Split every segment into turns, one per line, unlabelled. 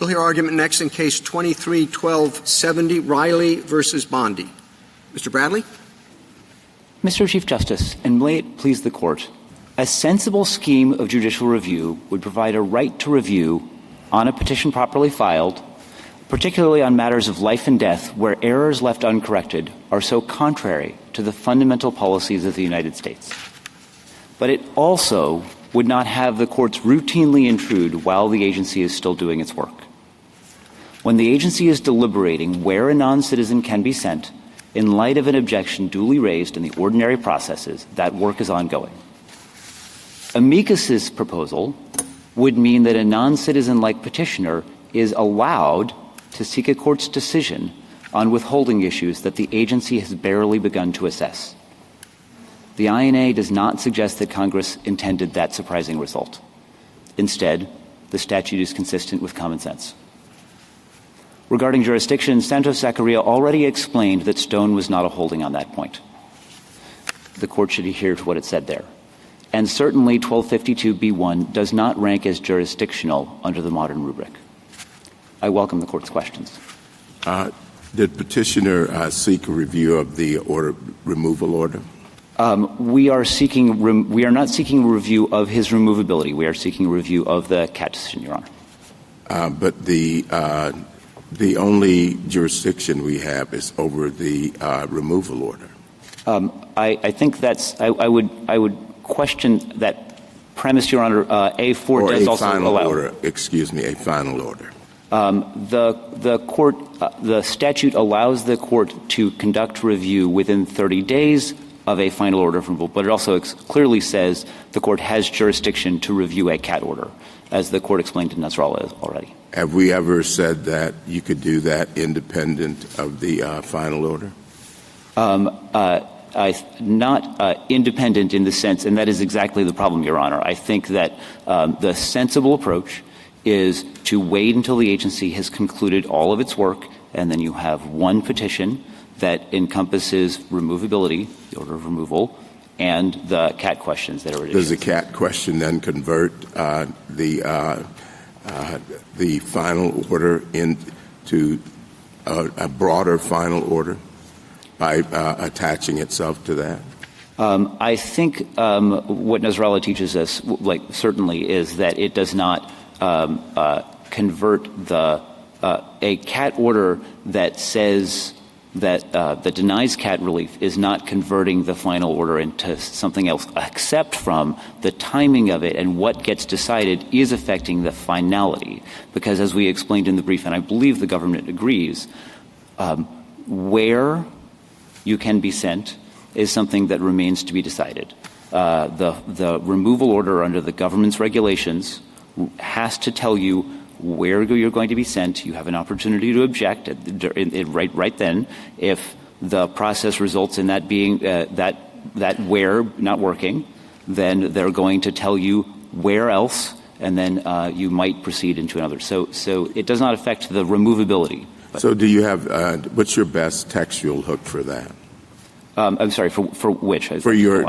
We'll hear argument next in Case 23-1270, Riley versus Bondi. Mr. Bradley?
Mr. Chief Justice, and may it please the Court, a sensible scheme of judicial review would provide a right to review on a petition properly filed, particularly on matters of life and death where errors left uncorrected are so contrary to the fundamental policies of the United States. But it also would not have the courts routinely intrude while the agency is still doing its work. When the agency is deliberating where a non-citizen can be sent, in light of an objection duly raised in the ordinary processes, that work is ongoing. Amicus's proposal would mean that a non-citizen-like petitioner is allowed to seek a court's decision on withholding issues that the agency has barely begun to assess. The INA does not suggest that Congress intended that surprising result. Instead, the statute is consistent with common sense. Regarding jurisdiction, Santos Zachariah already explained that Stone was not a holding on that point. The Court should adhere to what it said there. And certainly 1252b1 does not rank as jurisdictional under the modern rubric. I welcome the Court's questions.
Did petitioner seek a review of the removal order?
We are not seeking a review of his removability. We are seeking a review of the CAT decision, Your Honor.
But the only jurisdiction we have is over the removal order.
I think that's I would question that premise, Your Honor. A4
or
does
a
also
final
allow
order. Excuse me, a final order.
The statute allows the court to conduct review within 30 days of a final order of removal, but it also clearly says the court has jurisdiction to review a CAT order, as the court explained in Nasrallah already.
Have we ever said that you could do that independent of the final order?
Not independent in the sense, and that is exactly the problem, Your Honor. I think that the sensible approach is to wait until the agency has concluded all of its work, and then you have one petition that encompasses removability, the order of removal, and the CAT questions that are
Does the CAT question then convert the final order into a broader final order by attaching itself to that?
I think what Nasrallah teaches us, certainly, is that it does not convert a CAT order that says that denies CAT relief is not converting the final order into something else, except from the timing of it and what gets decided is affecting the finality. Because as we explained in the brief, and I believe the government agrees, where you can be sent is something that remains to be decided. The removal order under the government's regulations has to tell you where you're going to be sent. You have an opportunity to object right then. If the process results in that being that where not working, then they're going to tell you where else, and then you might proceed into another. So it does not affect the removability.
So do you have what's your best textual hook for that?
I'm sorry, for which?
For your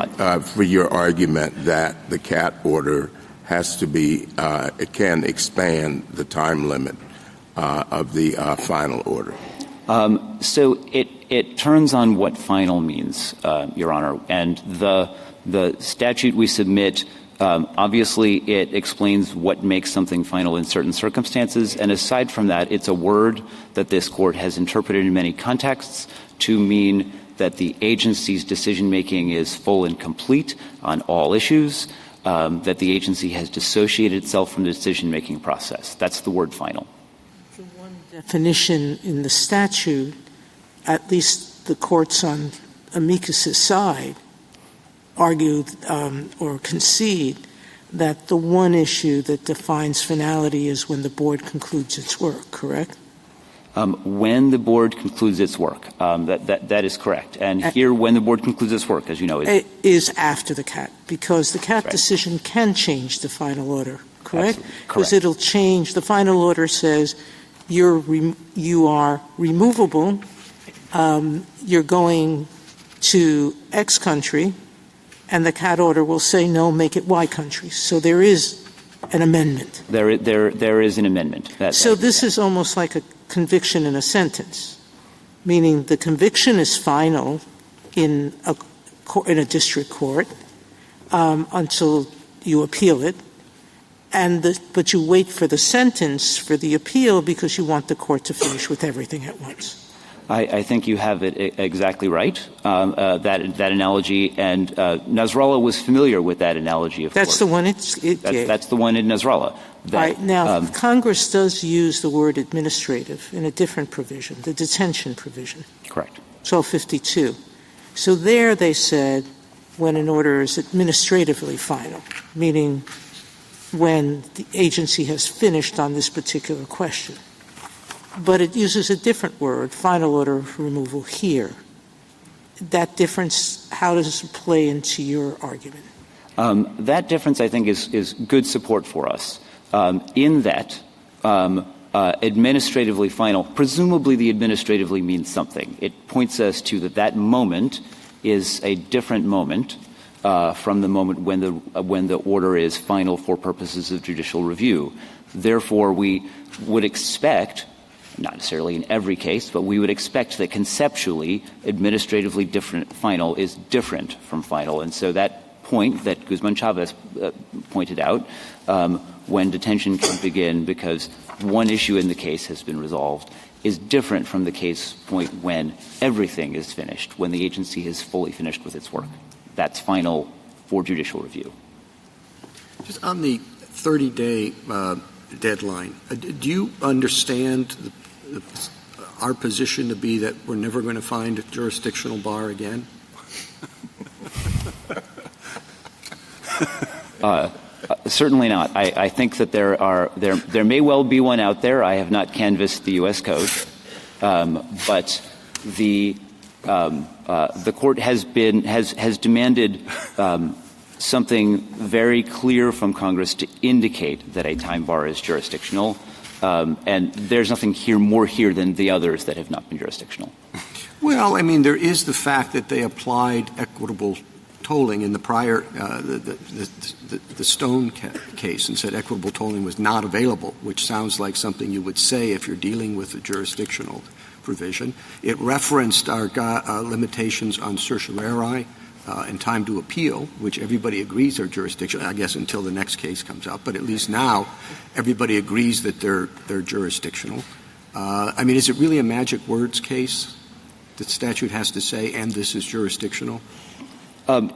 argument that the CAT order has to be, it can expand the time limit of the final order.
So it turns on what final means, Your Honor. And the statute we submit, obviously it explains what makes something final in certain circumstances. And aside from that, it's a word that this Court has interpreted in many contexts to mean that the agency's decision-making is full and complete on all issues, that the agency has dissociated itself from the decision-making process. That's the word final.
The one definition in the statute, at least the courts on amicus's side, argued or concede that the one issue that defines finality is when the board concludes its work, correct?
When the board concludes its work. That is correct. And here, when the board concludes its work, as you know,
is after the CAT, because the CAT decision can change the final order, correct? Because it'll change. The final order says you are removable, you're going to X country, and the CAT order will say, no, make it Y country. So there is an amendment.
There is an amendment.
So this is almost like a conviction in a sentence, meaning the conviction is final in a district court until you appeal it, but you wait for the sentence for the appeal because you want the court to finish with everything at once.
I think you have it exactly right, that analogy, and Nasrallah was familiar with that analogy, of course.
That's the one
That's the one in Nasrallah.
Right. Now, Congress does use the word administrative in a different provision, the detention provision.
Correct.
1252. So there they said when an order is administratively final, meaning when the agency has finished on this particular question. But it uses a different word, final order of removal here. That difference, how does it play into your argument?
That difference, I think, is good support for us, in that administratively final, presumably the administratively means something. It points us to that moment is a different moment from the moment when the order is final for purposes of judicial review. Therefore, we would expect, not necessarily in every case, but we would expect that conceptually administratively different final is different from final. And so that point that Guzman Chavez pointed out, when detention can begin because one issue in the case has been resolved, is different from the case point when everything is finished, when the agency is fully finished with its work. That's final for judicial review.
Just on the 30-day deadline, do you understand our position to be that we're never going to find a jurisdictional bar again?
Certainly not. I think that there may well be one out there. I have not canvassed the U.S. Code, but the court has demanded something very clear from Congress to indicate that a time bar is jurisdictional, and there's nothing more here than the others that have not been jurisdictional.
Well, I mean, there is the fact that they applied equitable tolling in the prior the Stone case and said equitable tolling was not available, which sounds like something you would say if you're dealing with a jurisdictional provision. It referenced our limitations on certiorari and time to appeal, which everybody agrees are jurisdictional, I guess, until the next case comes up. But at least now everybody agrees that they're jurisdictional. I mean, is it really a magic words case that statute has to say, and this is jurisdictional?
So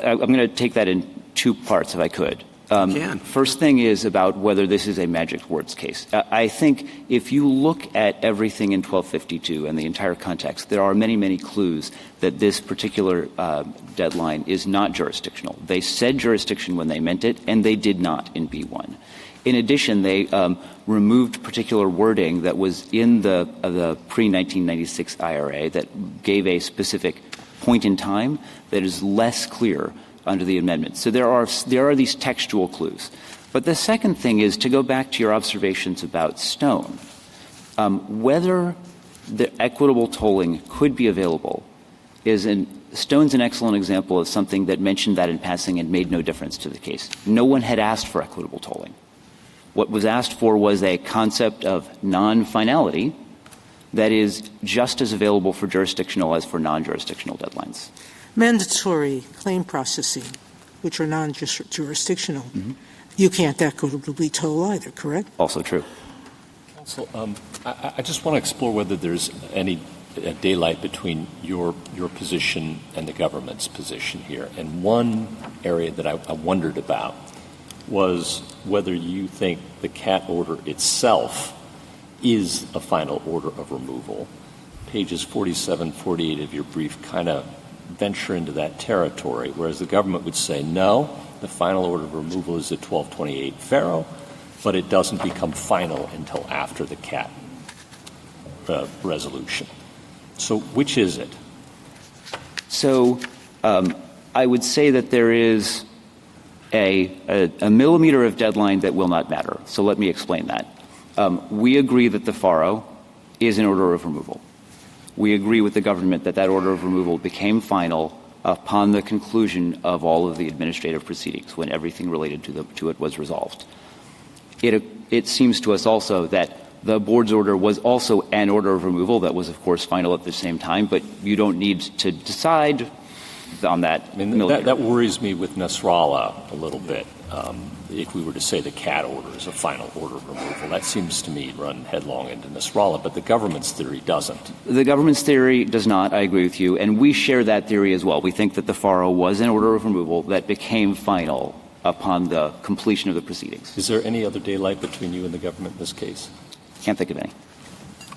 I'm going to take that in two parts, if I could. First thing is about whether this is a magic words case. I think if you look at everything in 1252 and the entire context, there are many, many clues that this particular deadline is not jurisdictional. They said jurisdiction when they meant it, and they did not in B1. In addition, they removed particular wording that was in the pre-1996 IRA that gave a specific point in time that is less clear under the amendment. So there are these textual clues. But the second thing is to go back to your observations about Stone. Whether the equitable tolling could be available Stone's an excellent example of something that mentioned that in passing and made no difference to the case. No one had asked for equitable tolling. What was asked for was a concept of non-finality that is just as available for jurisdictional as for non-jurisdictional deadlines.
Mandatory claim processing, which are non-jurisdictional, you can't equitably toll either, correct?
Also true.
Counsel, I just want to explore whether there's any daylight between your position and the government's position here. And one area that I wondered about was whether you think the CAT order itself is a final order of removal. Pages 47, 48 of your brief kind of venture into that territory, whereas the government would say, no, the final order of removal is at 1228 Faro, but it doesn't become final until after the CAT resolution. So which is it?
So I would say that there is a millimeter of deadline that will not matter. So let me explain that. We agree that the FARO is an order of removal. We agree with the government that that order of removal became final upon the conclusion of all of the administrative proceedings, when everything related to it was resolved. It seems to us also that the board's order was also an order of removal that was, of course, final at the same time, but you don't need to decide on that.
I mean, that worries me with Nasrallah a little bit. If we were to say the CAT order is a final order of removal, that seems to me run headlong into Nasrallah, but the government's theory doesn't.
The government's theory does not, I agree with you, and we share that theory as well. We think that the FARO was an order of removal that became final upon the completion of the proceedings.
Is there any other daylight between you and the government in this case?
Can't think of any.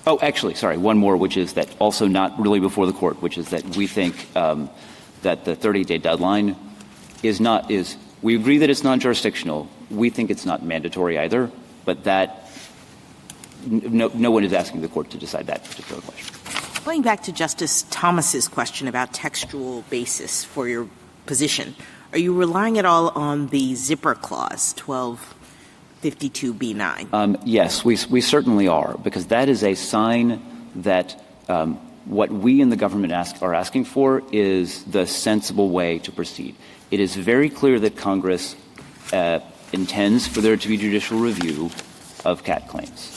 Oh, actually, sorry, one more, which is that also not really before the court, which is that we think that the 30-day deadline we agree that it's non-jurisdictional. We think it's not mandatory either, but that no one is asking the court to decide that particular question.
Going back to Justice Thomas's question about textual basis for your position, are you relying at all on the zipper clause, 1252B9?
Yes, we certainly are, because that is a sign that what we in the government are asking for is the sensible way to proceed. It is very clear that Congress intends for there to be judicial review of CAT claims.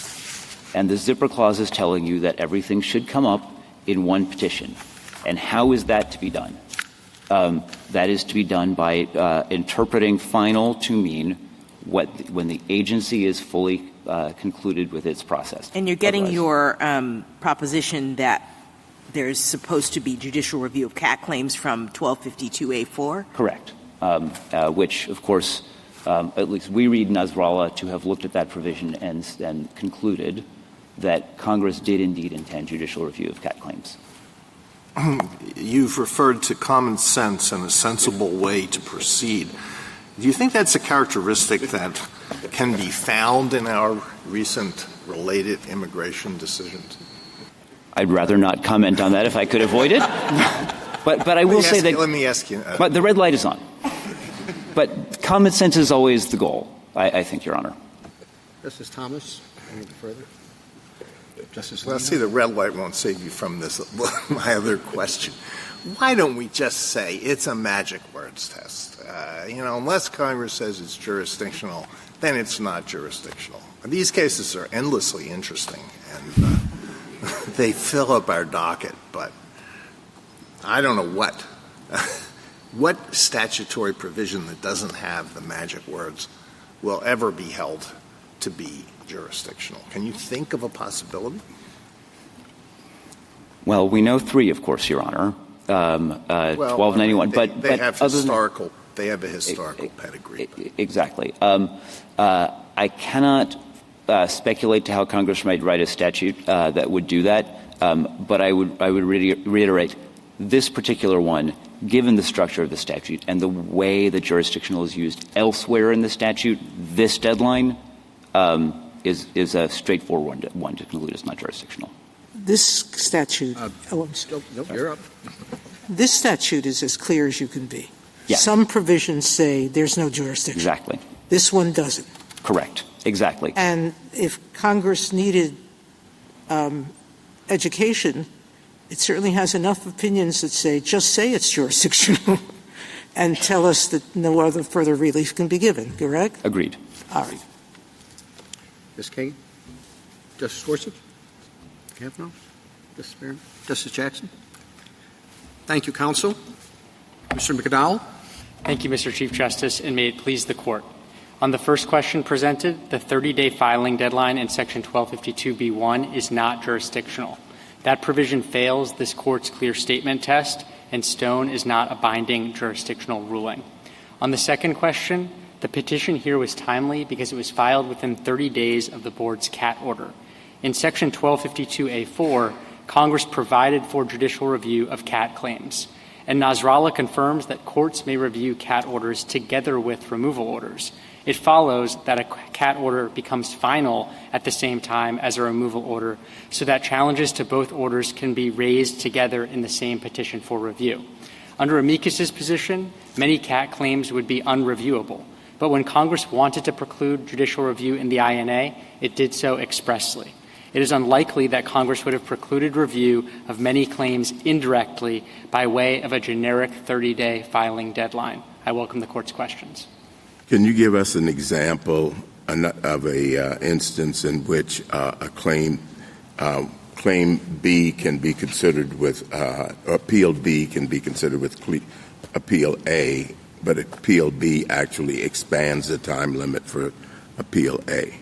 And the zipper clause is telling you that everything should come up in one petition. And how is that to be done? That is to be done by interpreting final to mean when the agency is fully concluded with its process.
And you're getting your proposition that there's supposed to be judicial review of CAT claims from 1252A4?
Correct. Which, of course, at least we read Nasrallah to have looked at that provision and concluded that Congress did indeed intend judicial review of CAT claims.
You've referred to common sense and a sensible way to proceed. Do you think that's a characteristic that can be found in our recent related immigration decisions?
I'd rather not comment on that if I could avoid it. But I will say that...
Let me ask you.
But the red light is on. But common sense is always the goal, I think, Your Honor.
Justice Thomas, any further? Justice
Well, see, the red light won't save you from this. My other question. Why don't we just say it's a magic words test? Unless Congress says it's jurisdictional, then it's not jurisdictional. These cases are endlessly interesting, and they fill up our docket, but I don't know what statutory provision that doesn't have the magic words will ever be held to be jurisdictional. Can you think of a possibility?
Well, we know three, of course, Your Honor. 1291.
They have a historical pedigree.
Exactly. I cannot speculate to how Congress might write a statute that would do that, but I would reiterate this particular one, given the structure of the statute and the way the jurisdictional is used elsewhere in the statute, this deadline is a straightforward one to conclude it's not jurisdictional.
This statute
you're up.
This statute is as clear as you can be.
Yes.
Some provisions say there's no jurisdiction.
Exactly.
This one doesn't.
Correct. Exactly.
And if Congress needed education, it certainly has enough opinions that just say it's jurisdictional and tell us that no other further relief can be given, correct?
Agreed.
All right.
Ms. Kagan? Justice Gorsuch? Kavanaugh? Justice Barron? Justice Jackson? Thank you, counsel. Mr. McDowell?
Thank you, Mr. Chief Justice, and may it please the Court. On the first question presented, the 30-day filing deadline in Section 1252b1 is not jurisdictional. That provision fails this Court's clear statement test, and Stone is not a binding jurisdictional ruling. On the second question, the petition here was timely because it was filed within 30 days of the Board's CAT order. In Section 1252a4, Congress provided for judicial review of CAT claims, and Nasrallah confirms that courts may review CAT orders together with removal orders. It follows that a CAT order becomes final at the same time as a removal order, so that challenges to both orders can be raised together in the same petition for review. Under amicus's position, many CAT claims would be unreviewable, but when Congress wanted to preclude judicial review in the INA, it did so expressly. it is unlikely that Congress would have precluded review of many claims indirectly by way of a generic 30-day filing deadline. I welcome the Court's questions.
Can you give us an example of a instance in which a claim B can be considered with appeal B can be considered with appeal A, but appeal B actually expands the time limit for appeal A?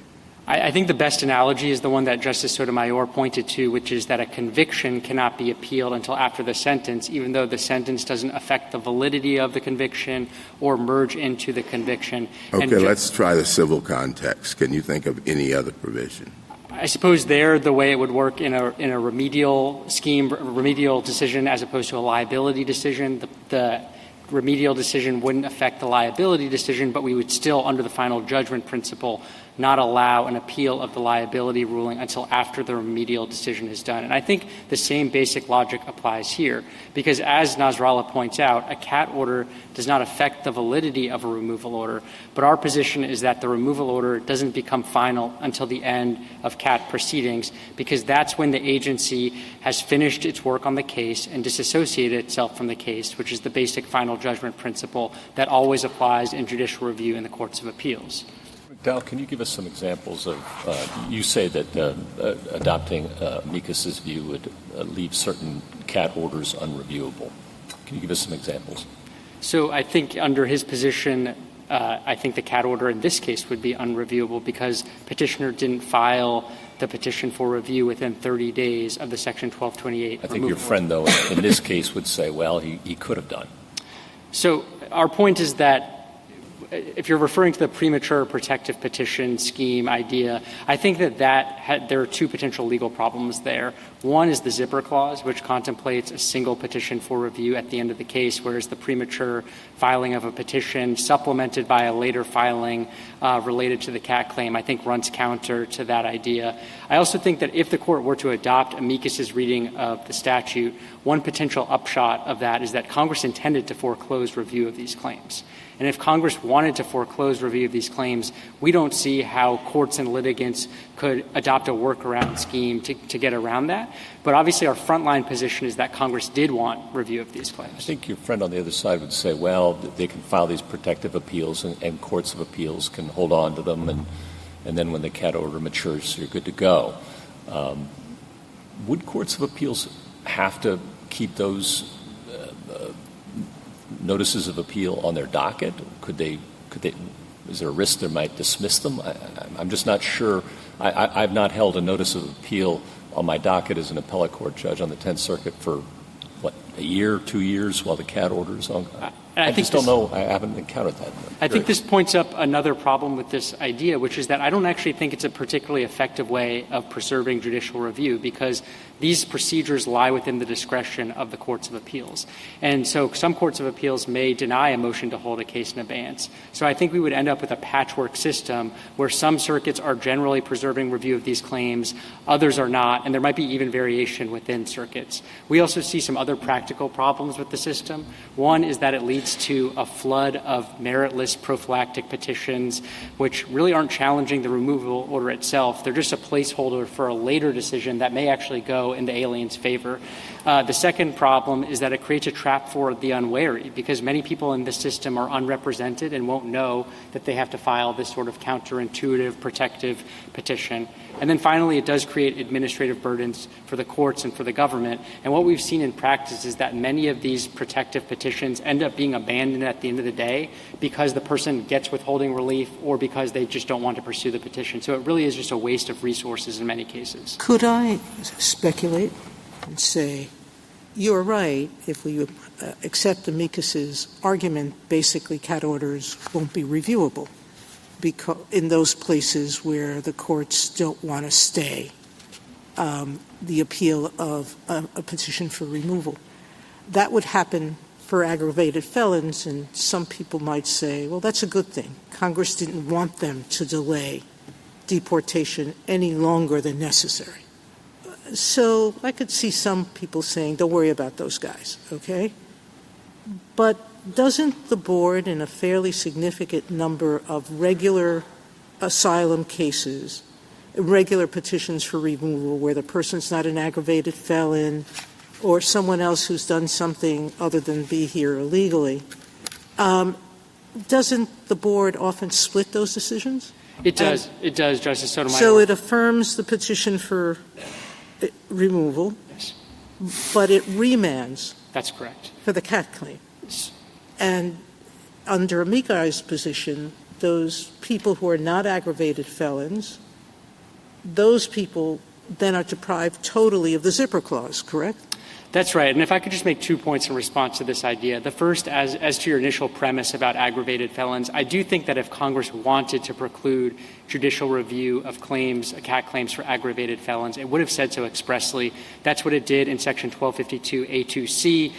I think the best analogy is the one that Justice Sotomayor pointed to, which is that a conviction cannot be appealed until after the sentence, even though the sentence doesn't affect the validity of the conviction or merge into the conviction.
Okay, let's try the civil context. Can you think of any other provision?
I suppose there the way it would work in a remedial scheme, remedial decision as opposed to a liability decision, the remedial decision wouldn't affect the liability decision, but we would still, under the final judgment principle, not allow an appeal of the liability ruling until after the remedial decision is done. And I think the same basic logic applies here, because as Nasrallah points out, a CAT order does not affect the validity of a removal order, but our position is that the removal order doesn't become final until the end of CAT proceedings, because that's when the agency has finished its work on the case and disassociated itself from the case, which is the basic final judgment principle that always applies in judicial review in the courts of appeals.
Dal, can you give us some examples of, you say that adopting Mikas's view would leave certain CAT orders unreviewable. Can you give us some examples?
So I think under his position, I think the CAT order in this case would be unreviewable because petitioner didn't file the petition for review within 30 days of the Section 1228
I think your friend, though, in this case would say, well, he could have done.
So our point is that if you're referring to the premature protective petition scheme idea, I think that there are two potential legal problems there. One is the zipper clause, which contemplates a single petition for review at the end of the case, whereas the premature filing of a petition supplemented by a later filing related to the CAT claim, I think runs counter to that idea. I also think that if the Court were to adopt amicus's reading of the statute, one potential upshot of that is that Congress intended to foreclose review of these claims. And if Congress wanted to foreclose review of these claims, we don't see how courts and litigants could adopt a workaround scheme to get around that. But obviously our frontline position is that Congress did want review of these claims.
I think your friend on the other side would say, well, they can file these protective appeals and courts of appeals can hold on to them, and then when the CAT order matures, you're good to go. Would courts of appeals have to keep those notices of appeal on their docket? Could they, is there a risk they might dismiss them? I'm just not sure. I've not held a notice of appeal on my docket as an appellate court judge on the 10th Circuit for, a year, 2 years while the CAT order is on? I just don't know. I haven't encountered that.
I think this points up another problem with this idea, which is that I don't actually think it's a particularly effective way of preserving judicial review because these procedures lie within the discretion of the courts of appeals. And so some courts of appeals may deny a motion to hold a case in abeyance. So I think we would end up with a patchwork system where some circuits are generally preserving review of these claims, others are not, and there might be even variation within circuits. We also see some other practical problems with the system. One is that it leads to a flood of meritless prophylactic petitions, which really aren't challenging the removal order itself. They're just a placeholder for a later decision that may actually go in the alien's favor. The second problem is that it creates a trap for the unwary because many people in this system are unrepresented and won't know that they have to file this sort of counterintuitive protective petition. And then finally, it does create administrative burdens for the courts and for the government. And what we've seen in practice is that many of these protective petitions end up being abandoned at the end of the day because the person gets withholding relief or because they just don't want to pursue the petition. So it really is just a waste of resources in many cases.
Could I speculate and say, you're right, if we accept amicus's argument, basically CAT orders won't be reviewable because in those places where the courts don't want to stay the appeal of a petition for removal. That would happen for aggravated felons, and some people might say, well, that's a good thing. Congress didn't want them to delay deportation any longer than necessary. So I could see some people saying, don't worry about those guys, okay? But doesn't the board in a fairly significant number of regular asylum cases regular petitions for removal where the person's not an aggravated felon or someone else who's done something other than be here illegally, doesn't the board often split those decisions?
It does. It does, Justice Sotomayor.
So it affirms the petition for removal,
Yes.
but it remands
That's correct.
for the CAT claim. And under Amicai's position, those people who are not aggravated felons, those people then are deprived totally of the zipper clause, correct?
That's right. And if I could just make 2 points in response to this idea. The first, as to your initial premise about aggravated felons, I do think that if Congress wanted to preclude judicial review of claims, CAT claims for aggravated felons, it would have said so expressly. That's what it did in Section 1252A2C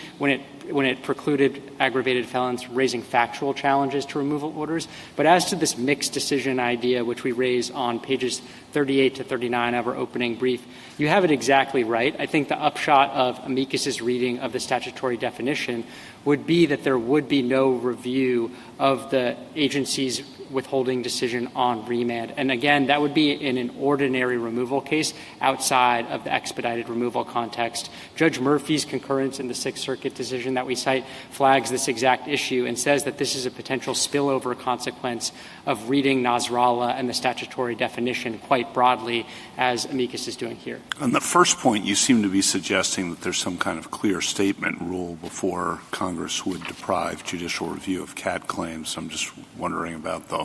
when it precluded aggravated felons raising factual challenges to removal orders. But as to this mixed decision idea, which we raise on pages 38 to 39 of our opening brief, you have it exactly right. I think the upshot of amicus's reading of the statutory definition would be that there would be no review of the agency's withholding decision on remand. And again, that would be in an ordinary removal case outside of the expedited removal context. Judge Murphy's concurrence in the Sixth Circuit decision that we cite flags this exact issue and says that this is a potential spillover consequence of reading Nasrallah and the statutory definition quite broadly, as amicus is doing here.
On the first point, you seem to be suggesting that there's some kind of clear statement rule before Congress would deprive judicial review of CAT claims. I'm just wondering about the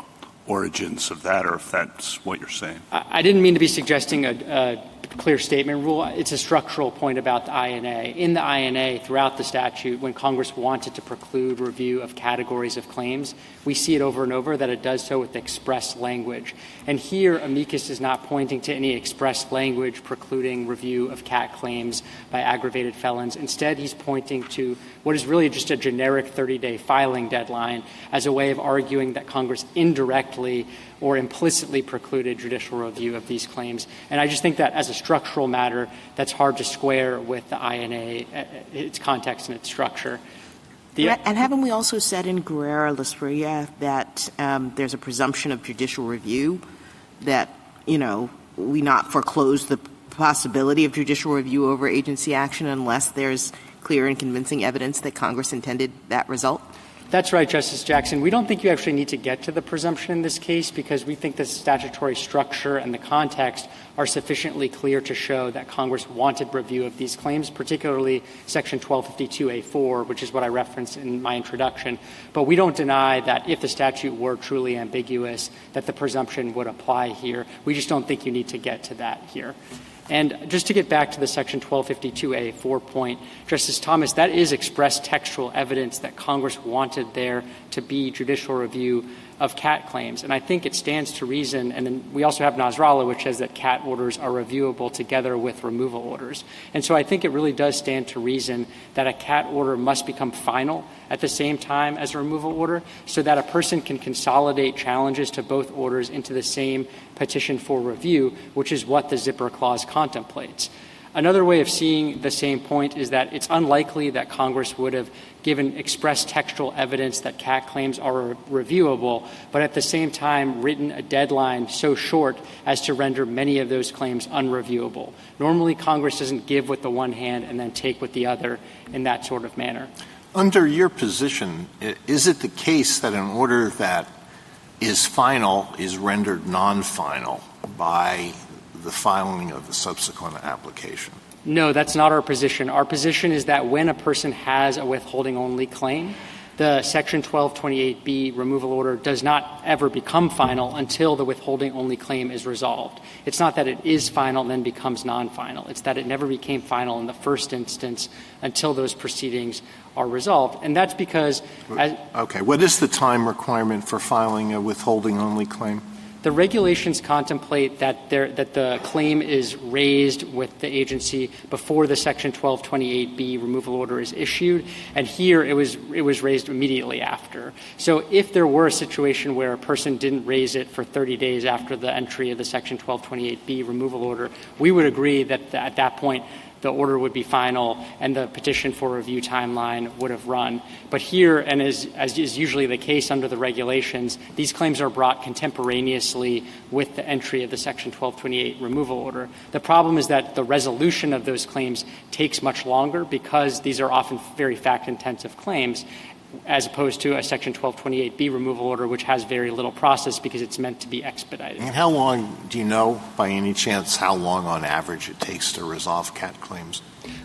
origins of that, or if that's what you're saying.
I didn't mean to be suggesting a clear statement rule. It's a structural point about the INA. In the INA, throughout the statute, when Congress wanted to preclude review of categories of claims, we see it over and over that it does so with express language. And here, amicus is not pointing to any express language precluding review of CAT claims by aggravated felons. Instead, he's pointing to what is really just a generic 30-day filing deadline as a way of arguing that Congress indirectly or implicitly precluded judicial review of these claims. And I just think that as a structural matter, that's hard to square with the INA, its context and its structure.
And haven't we also said in Guerrero-Lasprilla that there's a presumption of judicial review, that, we not foreclose the possibility of judicial review over agency action unless there's clear and convincing evidence that Congress intended that result?
That's right, Justice Jackson. We don't think you actually need to get to the presumption in this case because we think the statutory structure and the context are sufficiently clear to show that Congress wanted review of these claims, particularly Section 1252A4, which is what I referenced in my introduction. But we don't deny that if the statute were truly ambiguous, that the presumption would apply here. We just don't think you need to get to that here. And just to get back to the Section 1252A4 point, Justice Thomas, that is express textual evidence that Congress wanted there to be judicial review of CAT claims. And I think it stands to reason, and then we also have Nasrallah, which says that CAT orders are reviewable together with removal orders. And so I think it really does stand to reason that a CAT order must become final at the same time as a removal order so that a person can consolidate challenges to both orders into the same petition for review, which is what the zipper clause contemplates. Another way of seeing the same point is that it's unlikely that Congress would have given express textual evidence that CAT claims are reviewable, but at the same time written a deadline so short as to render many of those claims unreviewable. Normally, Congress doesn't give with the one hand and then take with the other in that sort of manner.
Under your position, is it the case that an order that is final is rendered non-final by the filing of the subsequent application?
No, that's not our position. Our position is that when a person has a withholding-only claim, the Section 1228B removal order does not ever become final until the withholding-only claim is resolved. It's not that it is final and then becomes non-final. It's that it never became final in the first instance until those proceedings are resolved. And that's because
Okay. What is the time requirement for filing a withholding-only claim?
the regulations contemplate that the claim is raised with the agency before the Section 1228B removal order is issued, and here it was raised immediately after. So if there were a situation where a person didn't raise it for 30 days after the entry of the Section 1228B removal order, we would agree that at that point the order would be final and the petition for review timeline would have run. But here, and as is usually the case under the regulations, these claims are brought contemporaneously with the entry of the Section 1228 removal order. The problem is that the resolution of those claims takes much longer because these are often very fact-intensive claims, as opposed to a Section 1228B removal order, which has very little process because it's meant to be expedited.
And how long, do you know by any chance how long on average it takes to resolve CAT claims?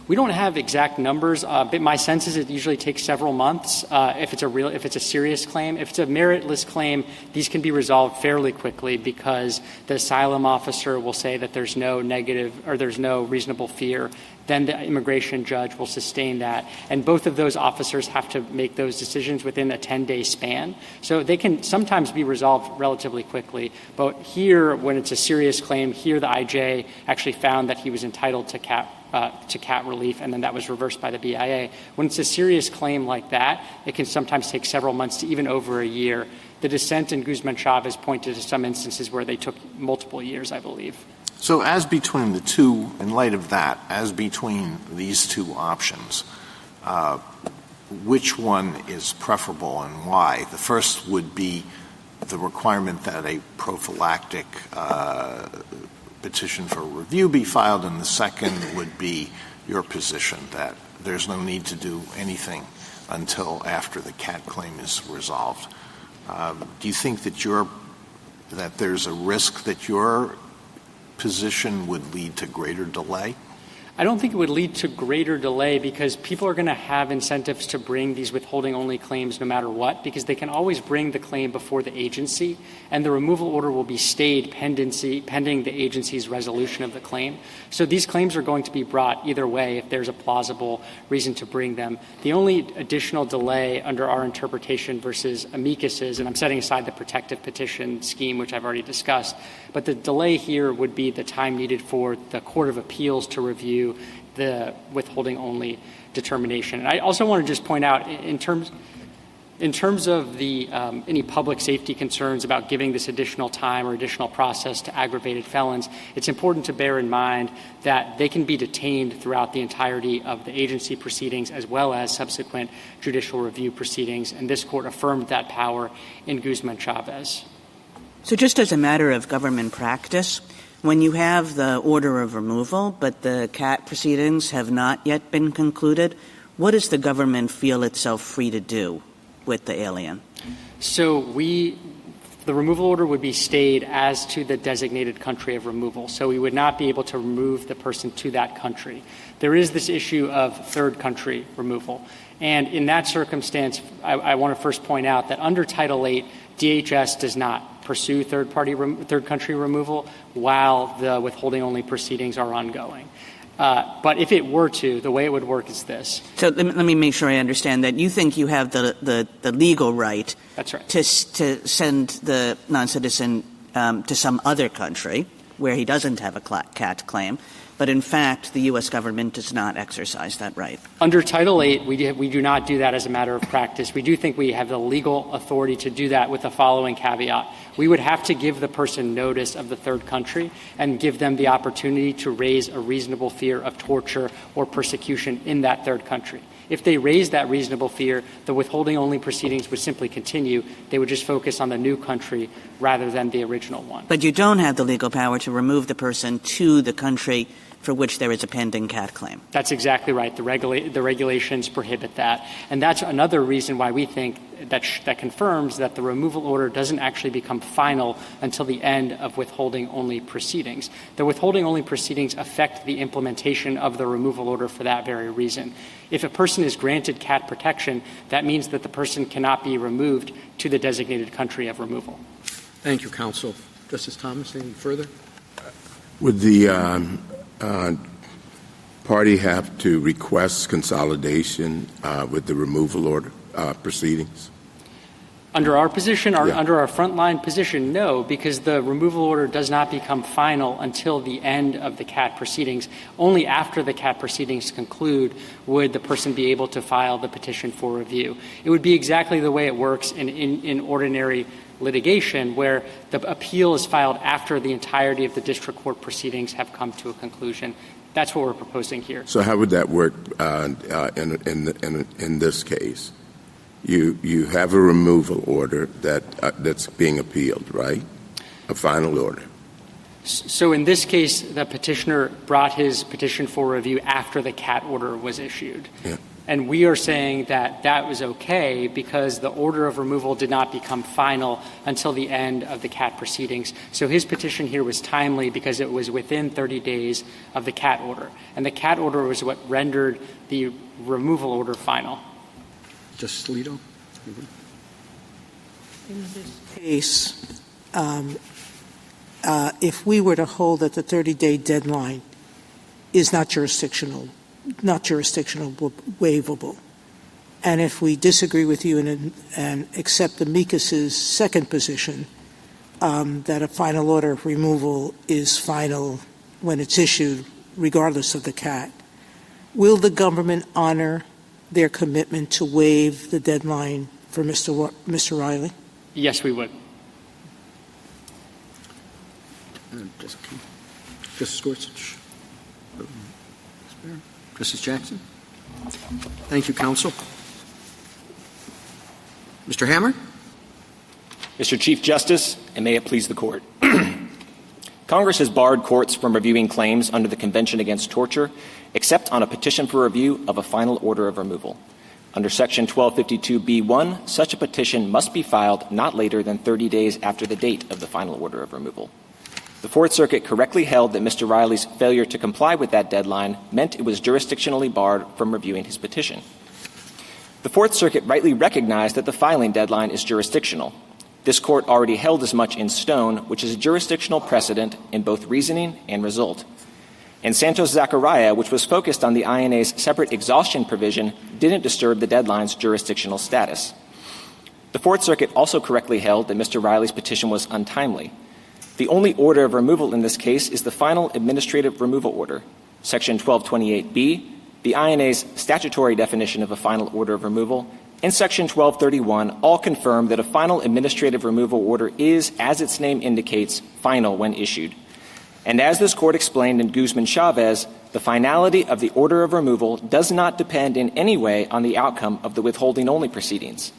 We don't have exact numbers, but my sense is it usually takes several months if it's a serious claim. If it's a meritless claim, these can be resolved fairly quickly because the asylum officer will say that there's no negative or there's no reasonable fear. Then the immigration judge will sustain that. And both of those officers have to make those decisions within a 10-day span. So they can sometimes be resolved relatively quickly. But here, when it's a serious claim, here the IJ actually found that he was entitled to CAT relief, and then that was reversed by the BIA. When it's a serious claim like that, it can sometimes take several months to even over a year. The dissent in Guzman-Chavez pointed to some instances where they took multiple years, I believe.
So as between the two, in light of that, as between these two options, which one is preferable and why? The first would be the requirement that a prophylactic petition for review be filed, and the second would be your position that there's no need to do anything until after the CAT claim is resolved. Do you think that there's a risk that your position would lead to greater delay?
I don't think it would lead to greater delay because people are going to have incentives to bring these withholding-only claims no matter what, because they can always bring the claim before the agency, and the removal order will be stayed pending the agency's resolution of the claim. So these claims are going to be brought either way if there's a plausible reason to bring them. The only additional delay under our interpretation versus amicus's, and I'm setting aside the protective petition scheme, which I've already discussed, but the delay here would be the time needed for the Court of Appeals to review the withholding-only determination. And I also want to just point out, in terms of the any public safety concerns about giving this additional time or additional process to aggravated felons, it's important to bear in mind that they can be detained throughout the entirety of the agency proceedings as well as subsequent judicial review proceedings, and this Court affirmed that power in Guzman-Chavez.
So just as a matter of government practice, when you have the order of removal but the CAT proceedings have not yet been concluded, what does the government feel itself free to do with the alien? So the removal order would be stayed as to the designated country of removal. So we would not be able to remove the person to that country. There is this issue of third country removal. And in that circumstance, I want to first point out that under Title VIII, DHS does not pursue third country removal while the withholding-only proceedings are ongoing. But if it were to, the way it would work is this. So let me make sure I understand that. You think you have the legal right,
That's right,
to send the non-citizen to some other country where he doesn't have a CAT claim, but in fact the U.S. government does not exercise that right.
Under Title VIII, we do not do that as a matter of practice. We do think we have the legal authority to do that with the following caveat. We would have to give the person notice of the third country and give them the opportunity to raise a reasonable fear of torture or persecution in that third country. If they raise that reasonable fear, the withholding-only proceedings would simply continue. They would just focus on the new country rather than the original one.
But you don't have the legal power to remove the person to the country for which there is a pending CAT claim.
That's exactly right. The regulations prohibit that. And that's another reason why we think that confirms that the removal order doesn't actually become final until the end of withholding-only proceedings. The withholding-only proceedings affect the implementation of the removal order for that very reason. If a person is granted CAT protection, that means that the person cannot be removed to the designated country of removal.
Thank you, counsel. Justice Thomas, anything further?
Would the party have to request consolidation with the removal order proceedings?
Under our position, under our frontline position, no, because the removal order does not become final until the end of the CAT proceedings. Only after the CAT proceedings conclude would the person be able to file the petition for review. It would be exactly the way it works in ordinary litigation, where the appeal is filed after the entirety of the district court proceedings have come to a conclusion. That's what we're proposing here.
So how would that work in this case? You have a removal order that's being appealed, right? A final order.
So in this case, the petitioner brought his petition for review after the CAT order was issued.
Yeah.
And we are saying that that was okay because the order of removal did not become final until the end of the CAT proceedings. So his petition here was timely because it was within 30 days of the CAT order. And the CAT order was what rendered the removal order final.
Justice Alito?
In this case, if we were to hold that the 30-day deadline is not jurisdictional, waivable, and if we disagree with you and accept amicus's second position, that a final order of removal is final when it's issued, regardless of the CAT, will the government honor their commitment to waive the deadline for Mr. Riley?
Yes, we would.
Justice Gorsuch? Justice Jackson? Thank you, counsel. Mr. Hammer?
Mr. Chief Justice, and may it please the Court. Congress has barred courts from reviewing claims under the Convention Against Torture except on a petition for review of a final order of removal. Under Section 1252b1, such a petition must be filed not later than 30 days after the date of the final order of removal. The Fourth Circuit correctly held that Mr. Riley's failure to comply with that deadline meant it was jurisdictionally barred from reviewing his petition. The Fourth Circuit rightly recognized that the filing deadline is jurisdictional. This Court already held as much in Stone, which is a jurisdictional precedent in both reasoning and result. And Santos-Zachariah, which was focused on the INA's separate exhaustion provision, didn't disturb the deadline's jurisdictional status. The Fourth Circuit also correctly held that Mr. Riley's petition was untimely. The only order of removal in this case is the final administrative removal order. Section 1228b, the INA's statutory definition of a final order of removal, and Section 1231 all confirm that a final administrative removal order is, as its name indicates, final when issued. And as this Court explained in Guzman-Chavez, the finality of the order of removal does not depend in any way on the outcome of the withholding-only proceedings.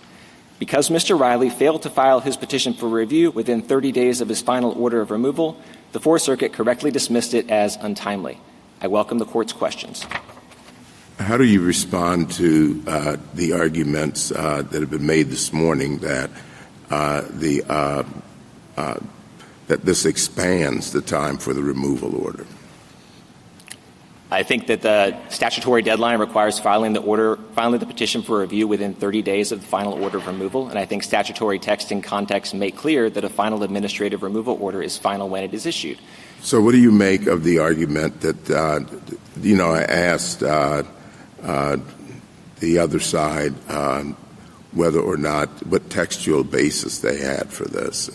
Because Mr. Riley failed to file his petition for review within 30 days of his final order of removal, the Fourth Circuit correctly dismissed it as untimely. I welcome the Court's questions.
How do you respond to the arguments that have been made this morning that that this expands the time for the removal order?
I think that the statutory deadline requires filing the petition for review within 30 days of the final order of removal, and I think statutory text and context make clear that a final administrative removal order is final when it is issued.
So what do you make of the argument that, I asked the other side whether or not, what textual basis they had for this?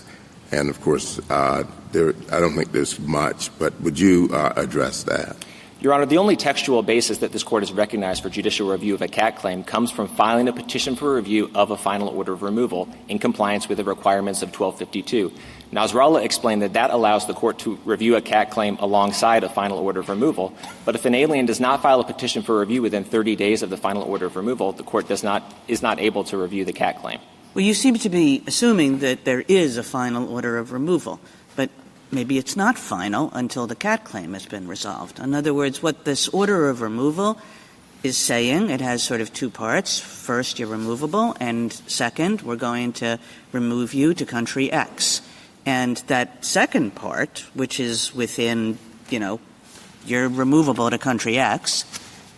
And, of course, I don't think there's much, but would you address that?
Your Honor, the only textual basis that this Court has recognized for judicial review of a CAT claim comes from filing a petition for review of a final order of removal in compliance with the requirements of 1252. Nasrallah explained that allows the Court to review a CAT claim alongside a final order of removal, but if an alien does not file a petition for review within 30 days of the final order of removal, the Court is not able to review the CAT claim.
Well, you seem to be assuming that there is a final order of removal, but maybe it's not final until the CAT claim has been resolved. In other words, what this order of removal is saying, it has sort of two parts. First, you're removable, and second, we're going to remove you to country X. And that second part, which is within, you're removable to country X,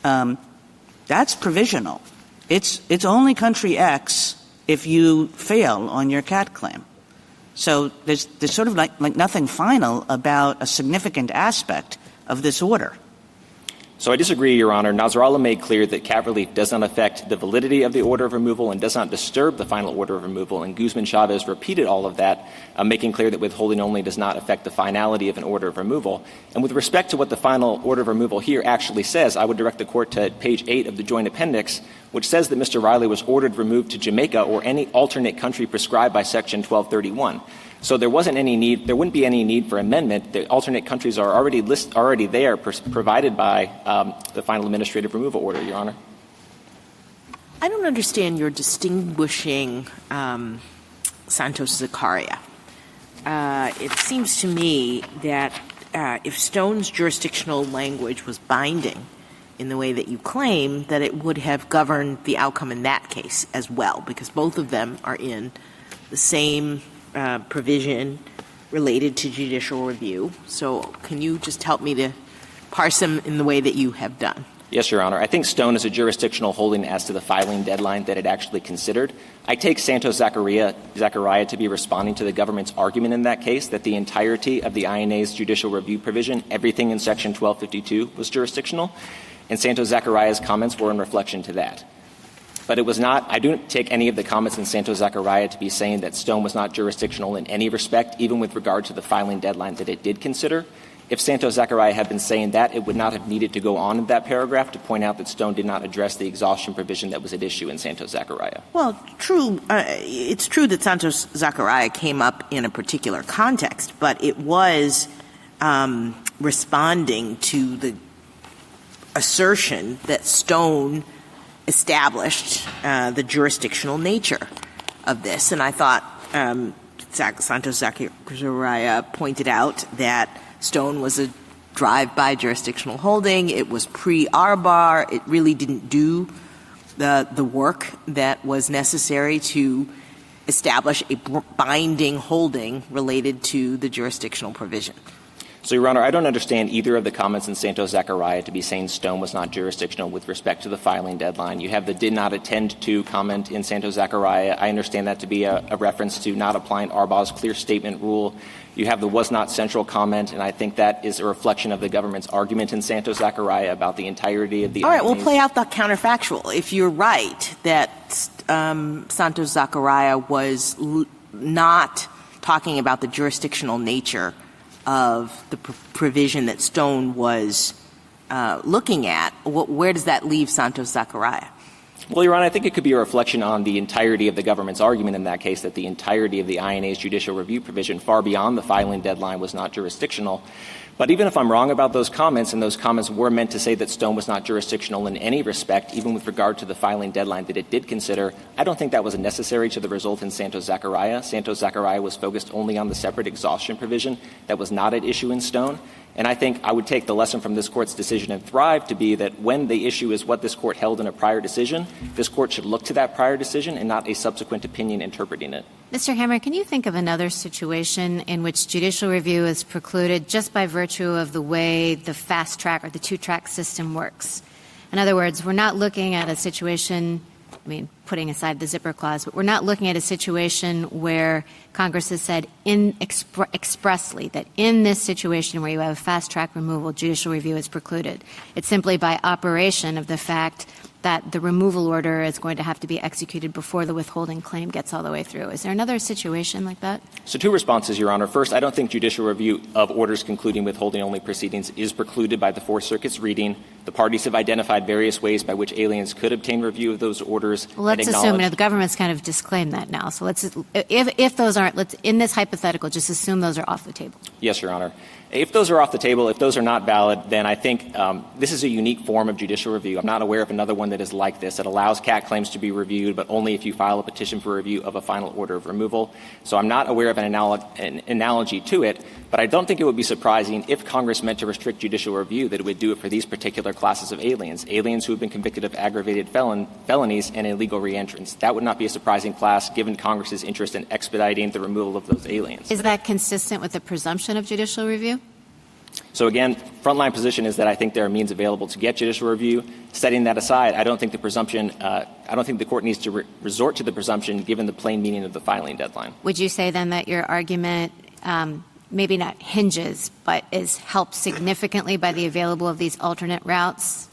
that's provisional. It's only country X if you fail on your CAT claim. So there's sort of like nothing final about a significant aspect of this order.
So I disagree, Your Honor. Nasrallah made clear that CAT relief does not affect the validity of the order of removal and does not disturb the final order of removal. And Guzman-Chavez repeated all of that, making clear that withholding only does not affect the finality of an order of removal. And with respect to what the final order of removal here actually says, I would direct the Court to page 8 of the Joint Appendix, which says that Mr. Riley was ordered removed to Jamaica or any alternate country prescribed by Section 1231. So there wouldn't be any need for amendment. The alternate countries are already there, provided by the final administrative removal order, Your Honor.
I don't understand your distinguishing Santos-Zakaria. It seems to me that if Stone's jurisdictional language was binding in the way that you claim, that it would have governed the outcome in that case as well, because both of them are in the same provision related to judicial review. So can you just help me to parse them in the way that you have done?
Yes, Your Honor. I think Stone is a jurisdictional holding as to the filing deadline that it actually considered. I take Santos-Zakaria to be responding to the government's argument in that case that the entirety of the INA's judicial review provision, everything in Section 1252, was jurisdictional, and Santos-Zakaria's comments were in reflection to that. But it was not – I don't take any of the comments in Santos-Zakaria to be saying that Stone was not jurisdictional in any respect, even with regard to the filing deadline that it did consider. If Santos-Zakaria had been saying that, it would not have needed to go on in that paragraph to point out that Stone did not address the exhaustion provision that was at issue in Santos-Zakaria.
Well, true. It's true that Santos-Zakaria came up in a particular context, but it was responding to the assertion that Stone established the jurisdictional nature of this. And I thought Santos-Zakaria pointed out that Stone was a drive-by jurisdictional holding. It was pre-Arbar. It really didn't do the work that was necessary to establish a binding holding related to the jurisdictional provision.
So, Your Honor, I don't understand either of the comments in Santos-Zakaria to be saying Stone was not jurisdictional with respect to the filing deadline. You have the did not attend to comment in Santos-Zakaria. I understand that to be a reference to not applying Arbar's clear statement rule. You have the was not central comment, and I think that is a reflection of the government's argument in Santos-Zakaria about the entirety of the
All right, we'll play out the counterfactual. If you're right that Santos-Zakaria was not talking about the jurisdictional nature of the provision that Stone was looking at, where does that leave Santos-Zakaria?
Well, Your Honor, I think it could be a reflection on the entirety of the government's argument in that case, that the entirety of the INA's judicial review provision, far beyond the filing deadline, was not jurisdictional. But even if I'm wrong about those comments, and those comments were meant to say that Stone was not jurisdictional in any respect, even with regard to the filing deadline that it did consider, I don't think that was necessary to the result in Santos-Zakaria. Santos-Zakaria was focused only on the separate exhaustion provision that was not at issue in Stone. And I think I would take the lesson from this Court's decision in Thrive to be that when the issue is what this Court held in a prior decision, this Court should look to that prior decision and not a subsequent opinion interpreting it.
Mr. Hammer, can you think of another situation in which judicial review is precluded just by virtue of the way the fast track or the two-track system works? In other words, we're not looking at a situation, putting aside the zipper clause, but we're not looking at a situation where Congress has said expressly that in this situation where you have a fast track removal, judicial review is precluded. It's simply by operation of the fact that the removal order is going to have to be executed before the withholding claim gets all the way through. Is there another situation like that?
So two responses, Your Honor. First, I don't think judicial review of orders concluding withholding-only proceedings is precluded by the Fourth Circuit's reading. The parties have identified various ways by which aliens could obtain review of those orders.
Well, let's assume the government's kind of disclaimed that now. So if those aren't, in this hypothetical, just assume those are off the table.
Yes, Your Honor. If those are off the table, if those are not valid, then I think this is a unique form of judicial review. I'm not aware of another one that is like this. It allows CAT claims to be reviewed, but only if you file a petition for review of a final order of removal. So I'm not aware of an analogy to it, but I don't think it would be surprising if Congress meant to restrict judicial review that it would do it for these particular classes of aliens who have been convicted of aggravated felonies and illegal reentrants. That would not be a surprising class given Congress's interest in expediting the removal of those aliens.
Is that consistent with the presumption of judicial review?
So again, frontline position is that I think there are means available to get judicial review. Setting that aside, I don't think the presumption, I don't think the court needs to resort to the presumption given the plain meaning of the filing deadline.
Would you say then that your argument maybe not hinges, but is helped significantly by the available of these alternate routes?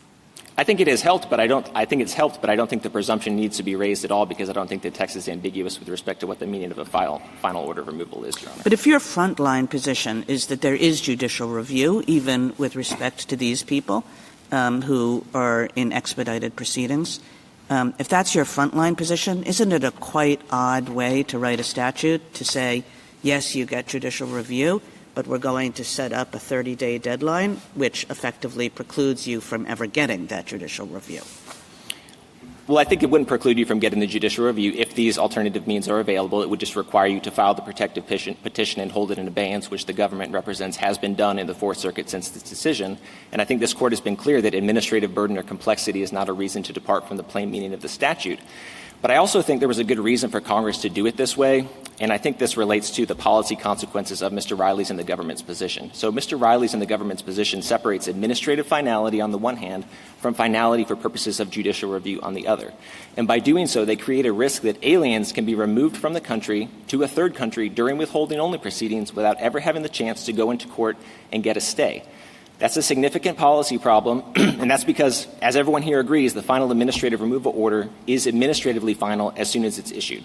I think it has helped, but I don't think the presumption needs to be raised at all because I don't think the text is ambiguous with respect to what the meaning of a final order of removal is, Your Honor.
But if your frontline position is that there is judicial review, even with respect to these people who are in expedited proceedings, if that's your frontline position, isn't it a quite odd way to write a statute to say yes, you get judicial review, but we're going to set up a 30-day deadline, which effectively precludes you from ever getting that judicial review?
Well, I think it wouldn't preclude you from getting the judicial review. If these alternative means are available, it would just require you to file the protective petition and hold it in abeyance, which the government represents has been done in the Fourth Circuit since this decision. And I think this Court has been clear that administrative burden or complexity is not a reason to depart from the plain meaning of the statute. But I also think there was a good reason for Congress to do it this way, and I think this relates to the policy consequences of Mr. Riley's and the government's position. So Mr. Riley's and the government's position separates administrative finality on the one hand from finality for purposes of judicial review on the other. And by doing so, they create a risk that aliens can be removed from the country to a third country during withholding-only proceedings without ever having the chance to go into court and get a stay. That's a significant policy problem, and that's because, as everyone here agrees, the final administrative removal order is administratively final as soon as it's issued.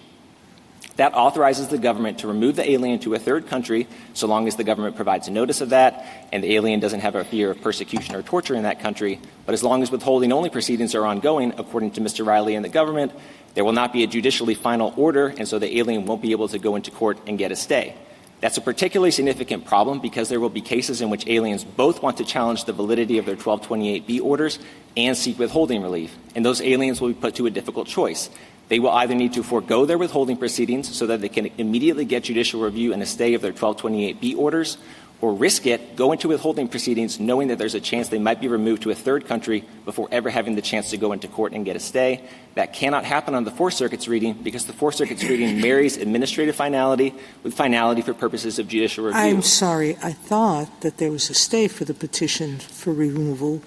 That authorizes the government to remove the alien to a third country so long as the government provides a notice of that and the alien doesn't have a fear of persecution or torture in that country. But as long as withholding-only proceedings are ongoing, according to Mr. Riley and the government, there will not be a judicially final order, and so the alien won't be able to go into court and get a stay. That's a particularly significant problem because there will be cases in which aliens both want to challenge the validity of their 1228B orders and seek withholding relief, and those aliens will be put to a difficult choice. They will either need to forego their withholding proceedings so that they can immediately get judicial review and a stay of their 1228B orders, or risk it, go into withholding proceedings knowing that there's a chance they might be removed to a third country before ever having the chance to go into court and get a stay. That cannot happen on the Fourth Circuit's reading because the Fourth Circuit's reading marries administrative finality with finality for purposes of judicial review.
I'm sorry. I thought that there was a stay for the petition for removal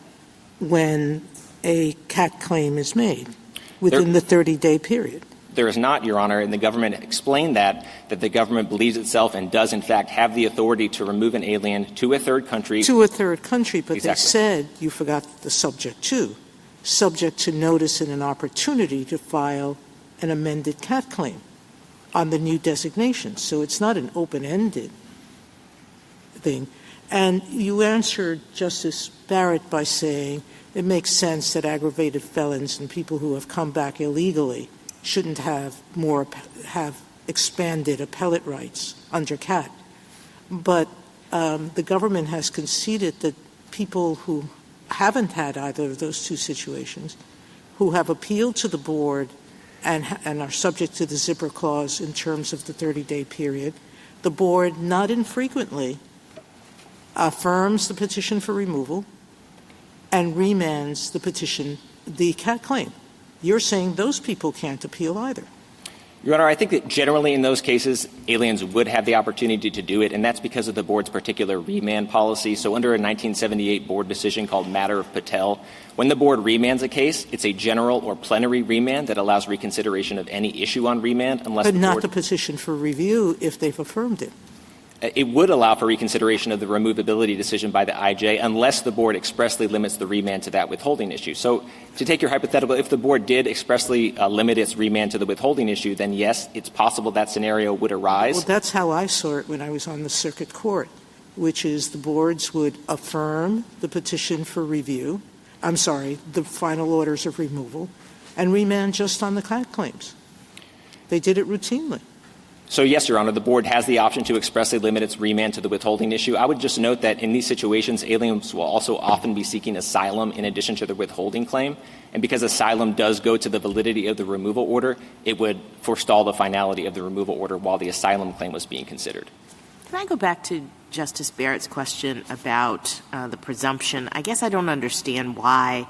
when a CAT claim is made within the 30-day period.
There is not, Your Honor, and the government explained that the government believes itself and does, in fact, have the authority to remove an alien to a third country.
To a third country, but
Exactly.
They said, you forgot the subject to notice and an opportunity to file an amended CAT claim on the new designation. So it's not an open-ended thing. And you answered Justice Barrett by saying it makes sense that aggravated felons and people who have come back illegally shouldn't have expanded appellate rights under CAT. But the government has conceded that people who haven't had either of those two situations, who have appealed to the board and are subject to the zipper clause in terms of the 30-day period, the board not infrequently affirms the petition for removal and remands the CAT claim. You're saying those people can't appeal either.
Your Honor, I think that generally in those cases, aliens would have the opportunity to do it, and that's because of the board's particular remand policy. So under a 1978 board decision called Matter of Patel, when the board remands a case, it's a general or plenary remand that allows reconsideration of any issue on remand unless
But
the
not
board
the petition for review if they've affirmed it.
It would allow for reconsideration of the removability decision by the IJ unless the board expressly limits the remand to that withholding issue. So to take your hypothetical, if the board did expressly limit its remand to the withholding issue, then yes, it's possible that scenario would arise.
Well, that's how I saw it when I was on the circuit court, which is the boards would affirm the petition for review, the final orders of removal, and remand just on the CAT claims. They did it routinely.
So yes, Your Honor, the board has the option to expressly limit its remand to the withholding issue. I would just note that in these situations, aliens will also often be seeking asylum in addition to the withholding claim. And because asylum does go to the validity of the removal order, it would forestall the finality of the removal order while the asylum claim was being considered.
Can I go back to Justice Barrett's question about the presumption? I guess I don't understand why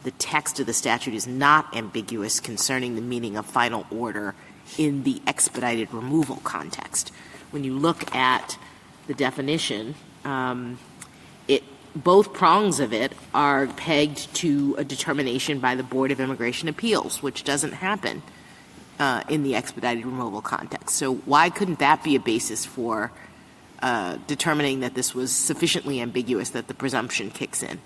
the text of the statute is not ambiguous concerning the meaning of final order in the expedited removal context. When you look at the definition, both prongs of it are pegged to a determination by the Board of Immigration Appeals, which doesn't happen in the expedited removal context. So why couldn't that be a basis for determining that this was sufficiently ambiguous that the presumption kicks in?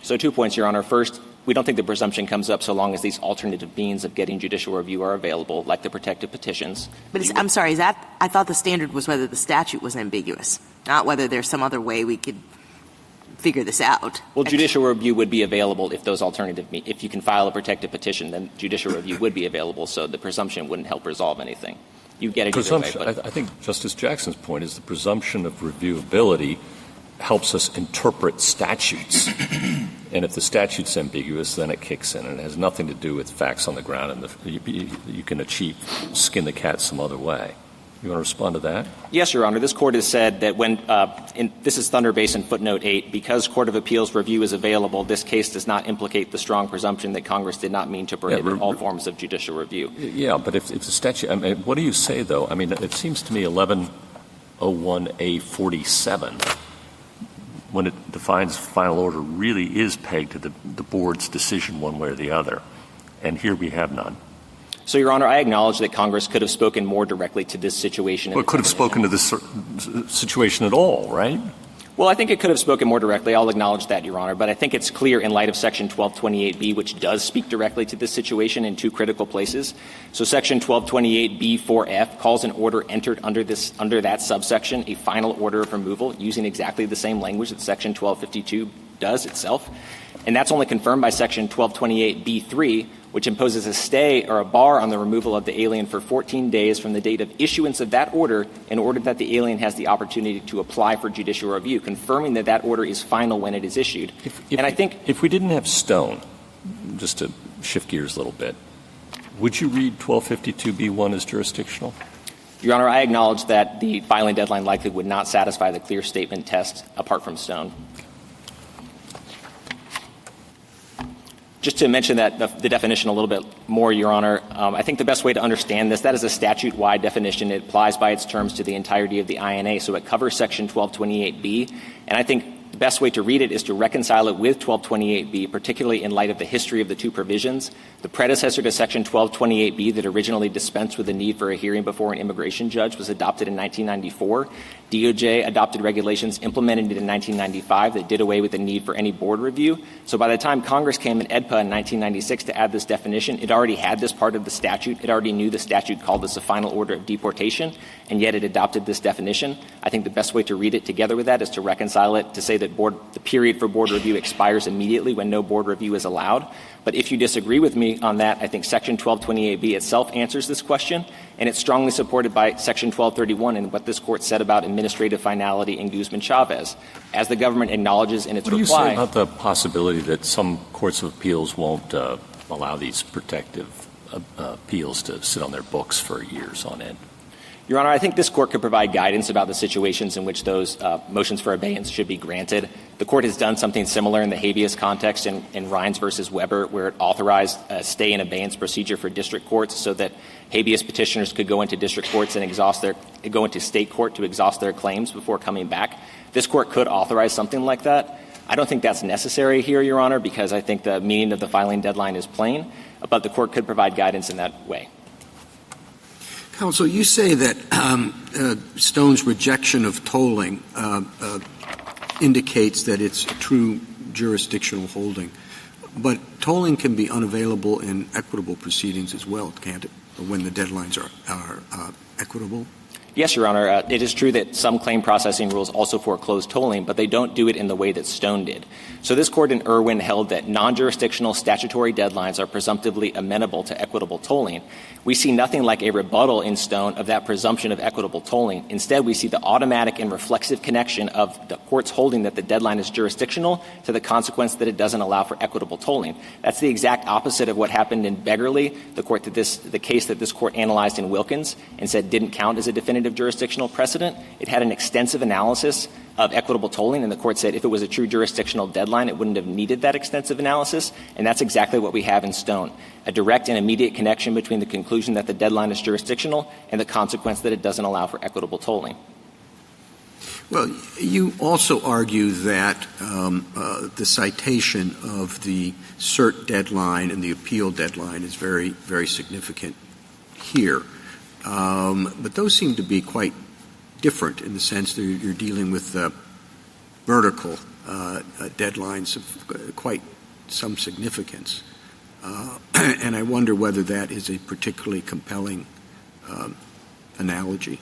So 2 points, Your Honor. First, we don't think the presumption comes up so long as these alternative means of getting judicial review are available, like the protective petitions.
But I'm sorry, I thought the standard was whether the statute was ambiguous, not whether there's some other way we could figure this out.
Well, judicial review would be available if those alternative if you can file a protective petition, then judicial review would be available, so the presumption wouldn't help resolve anything. you get it either way. But
I think Justice Jackson's point is the presumption of reviewability helps us interpret statutes. And if the statute's ambiguous, then it kicks in, and it has nothing to do with facts on the ground, and you can skin the cat some other way. You want to respond to that?
Yes, Your Honor. This Court has said that when this is Thunder Basin footnote 8, because Court of Appeals review is available, this case does not implicate the strong presumption that Congress did not mean to prohibit all forms of judicial review.
Yeah, but if the statute, I mean, what do you say, though? I mean, it seems to me 1101A47, when it defines final order, really is pegged to the board's decision one way or the other. And here we have none.
So, Your Honor, I acknowledge that Congress could have spoken more directly to this situation.
Well, it could have spoken to this situation at all, right?
Well, I think it could have spoken more directly. I'll acknowledge that, Your Honor. But I think it's clear in light of Section 1228B, which does speak directly to this situation in two critical places. So Section 1228B4F calls an order entered under that subsection a final order of removal, using exactly the same language that Section 1252 does itself. And that's only confirmed by Section 1228B3, which imposes a stay or a bar on the removal of the alien for 14 days from the date of issuance of that order in order that the alien has the opportunity to apply for judicial review, confirming that that order is final when it is issued.
If we didn't have Stone, just to shift gears a little bit, would you read 1252B1 as jurisdictional?
Your Honor, I acknowledge that the filing deadline likely would not satisfy the clear statement test apart from Stone. Just to mention that the definition a little bit more, Your Honor, I think the best way to understand this, that is a statute-wide definition. It applies by its terms to the entirety of the INA, so it covers Section 1228B. And I think the best way to read it is to reconcile it with 1228B, particularly in light of the history of the two provisions. The predecessor to Section 1228B that originally dispensed with the need for a hearing before an immigration judge was adopted in 1994. DOJ adopted regulations implemented in 1995 that did away with the need for any board review. So by the time Congress came in AEDPA in 1996 to add this definition, it already had this part of the statute. It already knew the statute called this a final order of deportation, and yet it adopted this definition. I think the best way to read it together with that is to reconcile it to say that the period for board review expires immediately when no board review is allowed. But if you disagree with me on that, I think Section 1228B itself answers this question, and it's strongly supported by Section 1231 and what this Court said about administrative finality in Guzman-Chavez. As the government acknowledges in its reply—
What do you say about the possibility that some courts of appeals won't allow these protective appeals to sit on their books for years on end?
Your Honor, I think this Court could provide guidance about the situations in which those motions for abeyance should be granted. The Court has done something similar in the habeas context in Rines v. Weber, where it authorized a stay and abeyance procedure for district courts so that habeas petitioners could go into district courts and go into state court to exhaust their claims before coming back. This Court could authorize something like that. I don't think that's necessary here, Your Honor, because I think the meaning of the filing deadline is plain, but the Court could provide guidance in that way.
Counsel, you say that Stone's rejection of tolling indicates that it's a true jurisdictional holding. But tolling can be unavailable in equitable proceedings as well, can't it, when the deadlines are equitable?
Yes, Your Honor. It is true that some claim processing rules also foreclose tolling, but they don't do it in the way that Stone did. So this Court in Irwin held that non-jurisdictional statutory deadlines are presumptively amenable to equitable tolling. We see nothing like a rebuttal in Stone of that presumption of equitable tolling. Instead, we see the automatic and reflexive connection of the Court's holding that the deadline is jurisdictional to the consequence that it doesn't allow for equitable tolling. That's the exact opposite of what happened in Beggarly, the case that this Court analyzed in Wilkins and said didn't count as a definitive jurisdictional precedent. It had an extensive analysis of equitable tolling, and the Court said if it was a true jurisdictional deadline, it wouldn't have needed that extensive analysis, and that's exactly what we have in Stone, a direct and immediate connection between the conclusion that the deadline is jurisdictional and the consequence that it doesn't allow for equitable tolling.
Well, you also argue that the citation of the cert deadline and the appeal deadline is very, very significant here. But those seem to be quite different in the sense that you're dealing with vertical deadlines of quite some significance. And I wonder whether that is a particularly compelling analogy.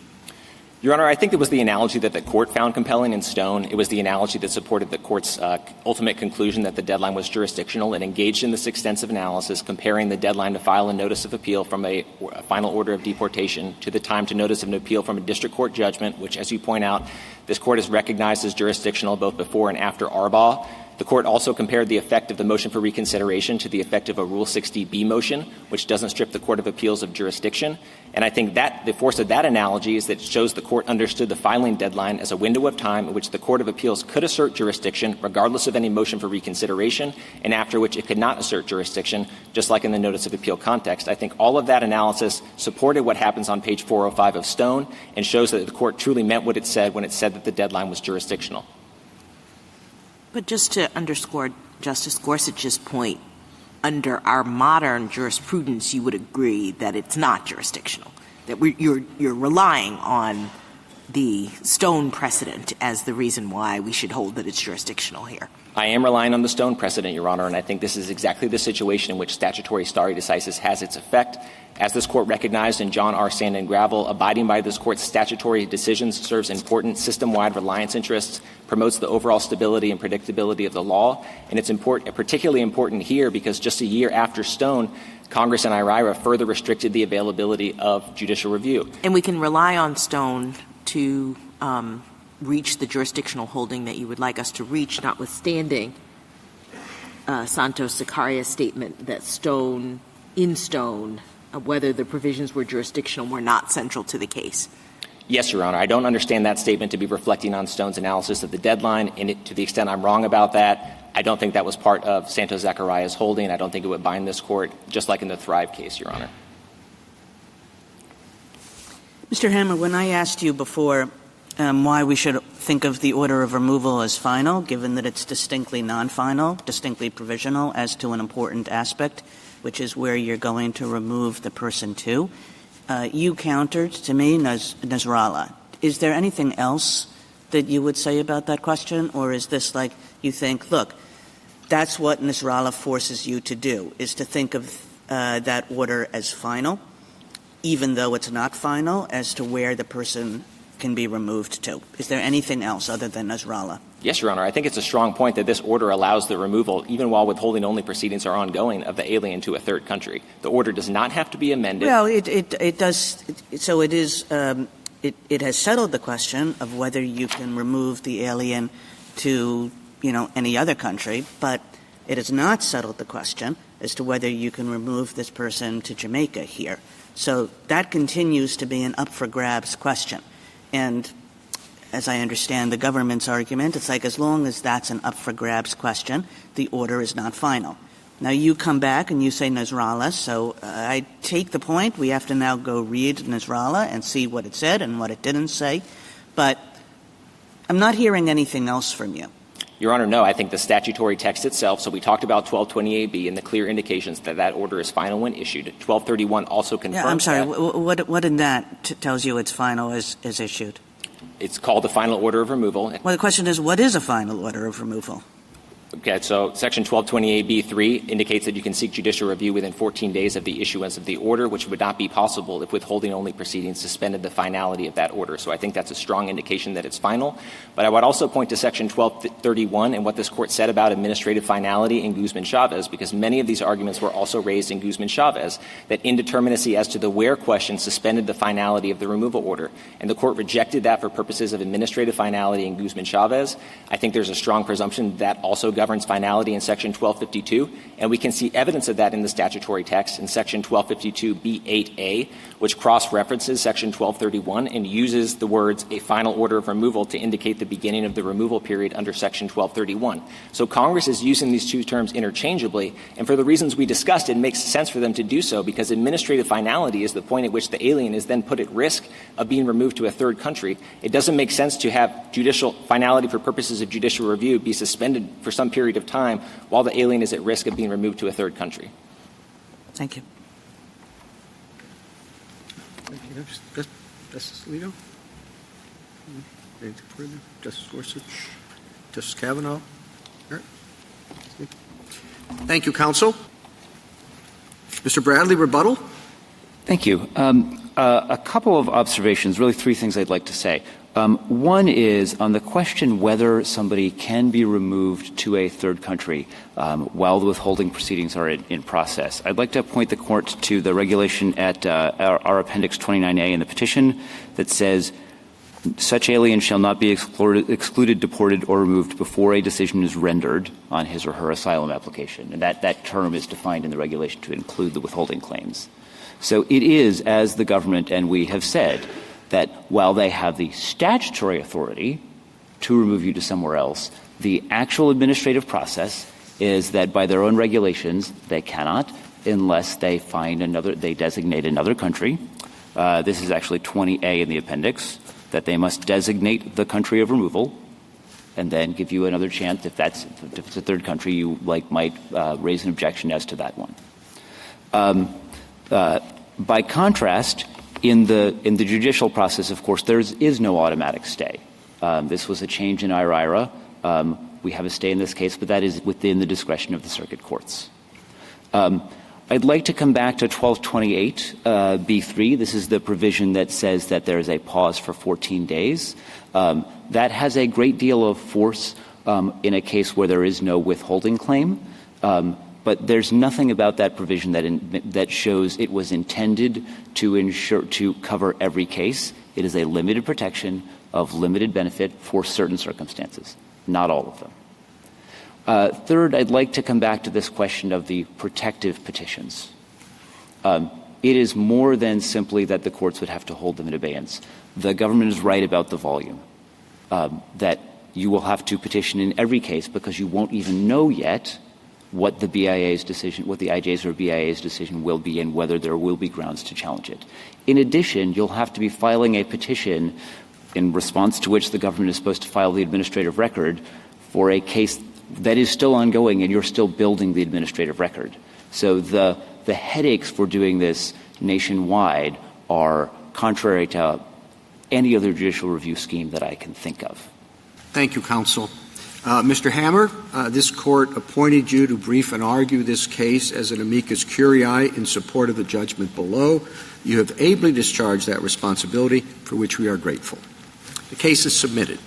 Your Honor, I think it was the analogy that the court found compelling in Stone. It was the analogy that supported the court's ultimate conclusion that the deadline was jurisdictional and engaged in this extensive analysis, comparing the deadline to file a notice of appeal from a final order of deportation to the time to notice of an appeal from a district court judgment, which, as you point out, this court has recognized as jurisdictional both before and after Arbaugh. The court also compared the effect of the motion for reconsideration to the effect of a Rule 60B motion, which doesn't strip the Court of Appeals of jurisdiction. And I think that the force of that analogy is that it shows the court understood the filing deadline as a window of time in which the Court of Appeals could assert jurisdiction regardless of any motion for reconsideration, and after which it could not assert jurisdiction, just like in the notice of appeal context. I think all of that analysis supported what happens on page 405 of Stone and shows that the court truly meant what it said when it said that the deadline was jurisdictional.
But just to underscore Justice Gorsuch's point, under our modern jurisprudence, you would agree that it's not jurisdictional, that you're relying on the Stone precedent as the reason why we should hold that it's jurisdictional here.
I am relying on the Stone precedent, Your Honor, and I think this is exactly the situation in which statutory stare decisis has its effect. As this court recognized in John R. Sand and Gravel, abiding by this court's statutory decisions serves important system-wide reliance interests, promotes the overall stability and predictability of the law, and it's particularly important here because just a year after Stone, Congress and IRIRA further restricted the availability of judicial review.
And we can rely on Stone to reach the jurisdictional holding that you would like us to reach, notwithstanding Santos-Sicaria's statement that in Stone, whether the provisions were jurisdictional were not central to the case.
Yes, Your Honor. I don't understand that statement to be reflecting on Stone's analysis of the deadline, and to the extent I'm wrong about that, I don't think that was part of Santos-Sicaria's holding. I don't think it would bind this court, just like in the Thrive case, Your Honor.
Mr. Hammer, when I asked you before why we should think of the order of removal as final, given that it's distinctly non-final, distinctly provisional as to an important aspect, which is where you're going to remove the person to, you countered to me Nasrallah. Is there anything else that you would say about that question, or is this like you think, look, that's what Nasrallah forces you to do, is to think of that order as final, even though it's not final, as to where the person can be removed to? Is there anything else other than Nasrallah?
Yes, Your Honor. I think it's a strong point that this order allows the removal, even while withholding-only proceedings are ongoing, of the alien to a third country. The order does not have to be amended.
Well, it does. So it is. It has settled the question of whether you can remove the alien to, any other country, but it has not settled the question as to whether you can remove this person to Jamaica here. So that continues to be an up-for-grabs question. And as I understand the government's argument, it's like as long as that's an up-for-grabs question, the order is not final. Now, you come back and you say Nasrallah, so I take the point. We have to now go read Nasrallah and see what it said and what it didn't say. But I'm not hearing anything else from you.
Your Honor, no. I think the statutory text itself, so we talked about 1228B and the clear indications that that order is final when issued. 1231 also confirms
I'm sorry.
that.
What in that tells you it's final as issued?
It's called the final order of removal.
Well, the question is, what is a final order of removal?
Okay, so Section 1228B3 indicates that you can seek judicial review within 14 days of the issuance of the order, which would not be possible if withholding-only proceedings suspended the finality of that order. So I think that's a strong indication that it's final. But I would also point to Section 1231 and what this Court said about administrative finality in Guzman-Chavez, because many of these arguments were also raised in Guzman-Chavez, that indeterminacy as to the where question suspended the finality of the removal order. And the Court rejected that for purposes of administrative finality in Guzman-Chavez. I think there's a strong presumption that also governs finality in Section 1252, and we can see evidence of that in the statutory text in Section 1252B8A, which cross-references Section 1231 and uses the words a final order of removal to indicate the beginning of the removal period under Section 1231. So Congress is using these two terms interchangeably, and for the reasons we discussed, it makes sense for them to do so because administrative finality is the point at which the alien is then put at risk of being removed to a third country. It doesn't make sense to have judicial finality for purposes of judicial review be suspended for some period of time while the alien is at risk of being removed to a third country.
Thank you.
Thank you. Justice Alito? Anything further? Justice Gorsuch? Justice Kavanaugh? All right. Thank you, counsel. Mr. Bradley, rebuttal?
Thank you. A couple of observations, really three things I'd like to say. One is on the question whether somebody can be removed to a third country while the withholding proceedings are in process. I'd like to point the court to the regulation at our Appendix 29A in the petition that says such alien shall not be excluded, deported, or removed before a decision is rendered on his or her asylum application. And that term is defined in the regulation to include the withholding claims. So it is, as the government and we have said, that while they have the statutory authority to remove you to somewhere else, the actual administrative process is that by their own regulations, they cannot unless they they designate another country. This is actually 20A in the appendix, that they must designate the country of removal and then give you another chance if it's a third country, you might raise an objection as to that one. By contrast, in the judicial process, of course, there is no automatic stay. This was a change in IRIRA. We have a stay in this case, but that is within the discretion of the circuit courts. I'd like to come back to 1228B3. This is the provision that says that there is a pause for 14 days. That has a great deal of force in a case where there is no withholding claim. But there's nothing about that provision that shows it was intended to cover every case. It is a limited protection of limited benefit for certain circumstances, not all of them. Third, I'd like to come back to this question of the protective petitions. It is more than simply that the courts would have to hold them in abeyance. The government is right about the volume, that you will have to petition in every case because you won't even know yet what the BIA's decision, what the IJ's or BIA's decision will be and whether there will be grounds to challenge it. In addition, you'll have to be filing a petition in response to which the government is supposed to file the administrative record for a case that is still ongoing and you're still building the administrative record. So the headaches for doing this nationwide are contrary to any other judicial review scheme that I can think of.
Thank you, counsel. Mr. Hammer, this court appointed you to brief and argue this case as an amicus curiae in support of the judgment below. You have ably discharged that responsibility, for which we are grateful. The case is submitted.